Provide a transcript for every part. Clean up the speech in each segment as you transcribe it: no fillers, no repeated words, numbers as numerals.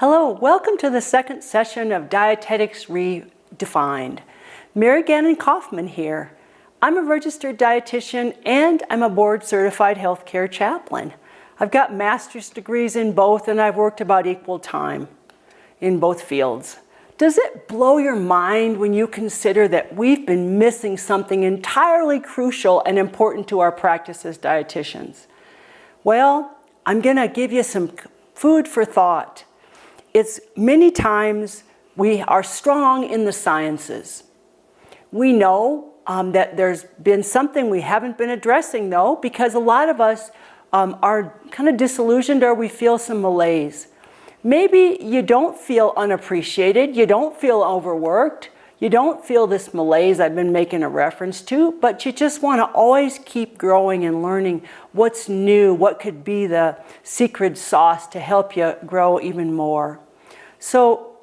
Hello, welcome to the second session of Dietetics Redefined. Mary Gannon Kaufman here. I'm a registered dietitian and I'm a board-certified healthcare chaplain. I've got master's degrees in both and I've worked about equal time in both fields. Does it blow your mind when you consider that we've been missing something entirely crucial and important to our practice as dietitians? Well, I'm going to give you some food for thought. It's many times we are strong in the sciences. We know that there's been something we haven't been addressing though, because a lot of us are kind of disillusioned or we feel some malaise. Maybe you don't feel unappreciated, you don't feel overworked, you don't feel this malaise I've been making a reference to, but you just want to always keep growing and learning what's new, what could be the secret sauce to help you grow even more. So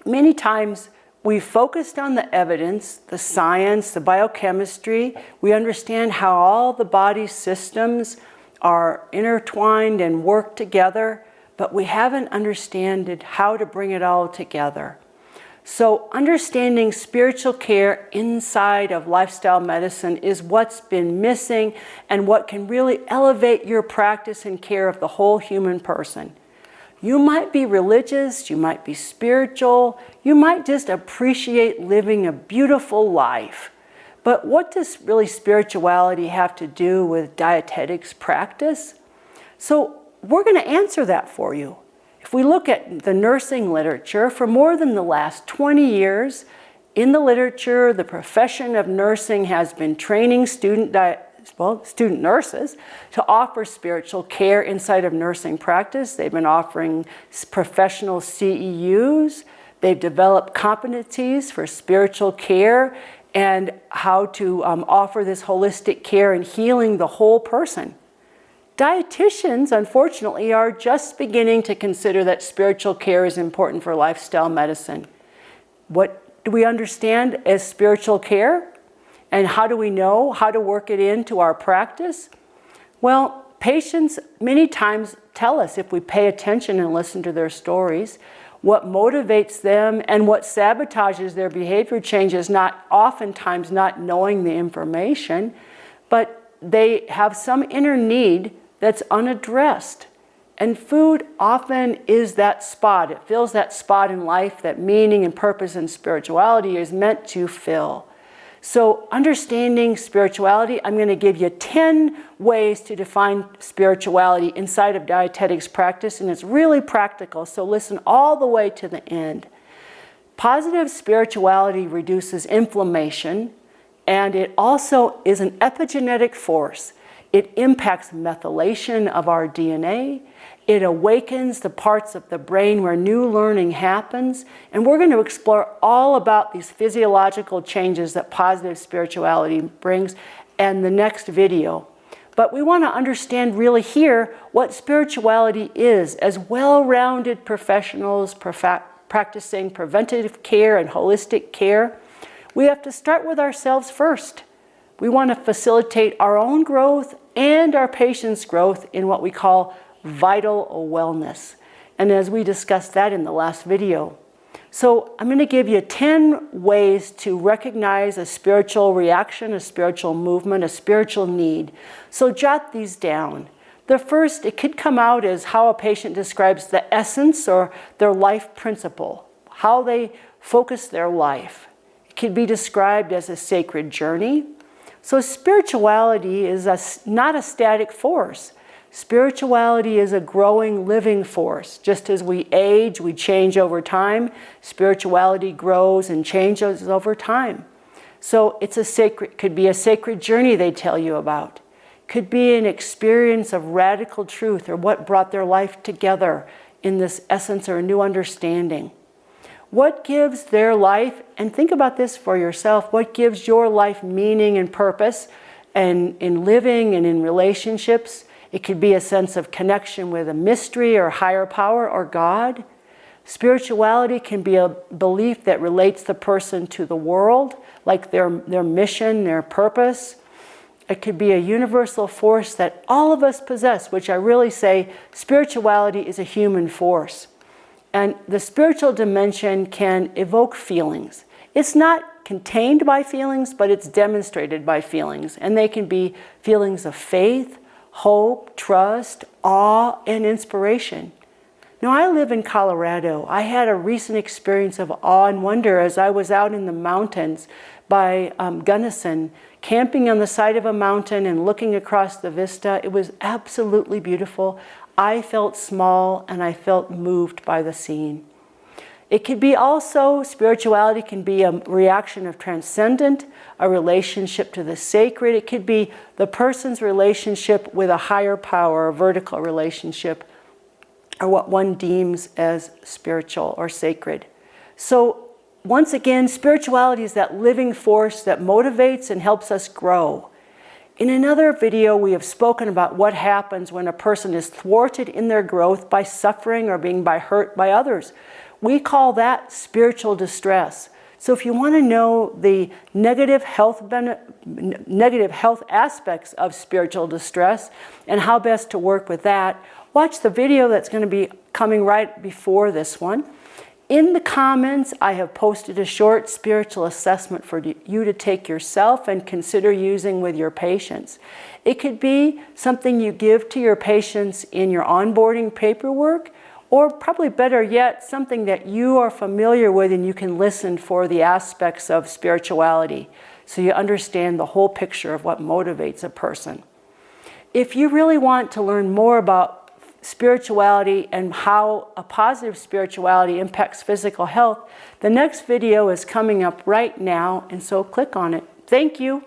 many times we focused on the evidence, the science, the biochemistry. We understand how all the body's systems are intertwined and work together, but we haven't understood how to bring it all together. So understanding spiritual care inside of lifestyle medicine is what's been missing and what can really elevate your practice and care of the whole human person. You might be religious, you might be spiritual, you might just appreciate living a beautiful life. But what does really spirituality have to do with dietetics practice? So we're going to answer that for you. If we look at the nursing literature, for more than the last 20 years, in the literature, the profession of nursing has been training student nurses to offer spiritual care inside of nursing practice. They've been offering professional CEUs. They've developed competencies for spiritual care and how to offer this holistic care and healing the whole person. Dietitians, unfortunately, are just beginning to consider that spiritual care is important for lifestyle medicine. What do we understand as spiritual care? And how do we know how to work it into our practice? Well, patients many times tell us, if we pay attention and listen to their stories, what motivates them and what sabotages their behavior change is oftentimes not knowing the information, but they have some inner need that's unaddressed. And food often is that spot. It fills that spot in life that meaning and purpose and spirituality is meant to fill. So understanding spirituality, I'm going to give you 10 ways to define spirituality inside of dietetics practice, and it's really practical, so listen all the way to the end. Positive spirituality reduces inflammation, and it also is an epigenetic force. It impacts methylation of our DNA. It awakens the parts of the brain where new learning happens. And we're going to explore all about these physiological changes that positive spirituality brings in the next video. But we want to understand really here what spirituality is as well-rounded professionals practicing preventative care and holistic care. We have to start with ourselves first. We want to facilitate our own growth and our patients' growth in what we call vital wellness. And as we discussed that in the last video. So I'm going to give you 10 ways to recognize a spiritual reaction, a spiritual movement, a spiritual need. So jot these down. The first, it could come out as how a patient describes the essence or their life principle, how they focus their life. It could be described as a sacred journey. So spirituality is not a static force. Spirituality is a growing, living force. Just as we age, we change over time, spirituality grows and changes over time. So could be a sacred journey they tell you about. Could be an experience of radical truth or what brought their life together in this essence or a new understanding. What gives their life, and think about this for yourself, what gives your life meaning and purpose and in living and in relationships? It could be a sense of connection with a mystery or higher power or God. Spirituality can be a belief that relates the person to the world, like their mission, their purpose. It could be a universal force that all of us possess, which I really say spirituality is a human force. And the spiritual dimension can evoke feelings. It's not contained by feelings, but it's demonstrated by feelings. And they can be feelings of faith, hope, trust, awe, and inspiration. Now, I live in Colorado. I had a recent experience of awe and wonder as I was out in the mountains by Gunnison, camping on the side of a mountain and looking across the vista. It was absolutely beautiful. I felt small and I felt moved by the scene. It could be also, spirituality can be a reaction of transcendent, a relationship to the sacred. It could be the person's relationship with a higher power, a vertical relationship, or what one deems as spiritual or sacred. So once again, spirituality is that living force that motivates and helps us grow. In another video, we have spoken about what happens when a person is thwarted in their growth by suffering or being hurt by others. We call that spiritual distress. So if you want to know the negative health aspects of spiritual distress and how best to work with that, watch the video that's going to be coming right before this one. In the comments, I have posted a short spiritual assessment for you to take yourself and consider using with your patients. It could be something you give to your patients in your onboarding paperwork, or probably better yet, something that you are familiar with and you can listen for the aspects of spirituality so you understand the whole picture of what motivates a person. If you really want to learn more about spirituality and how a positive spirituality impacts physical health, the next video is coming up right now, and so click on it. Thank you.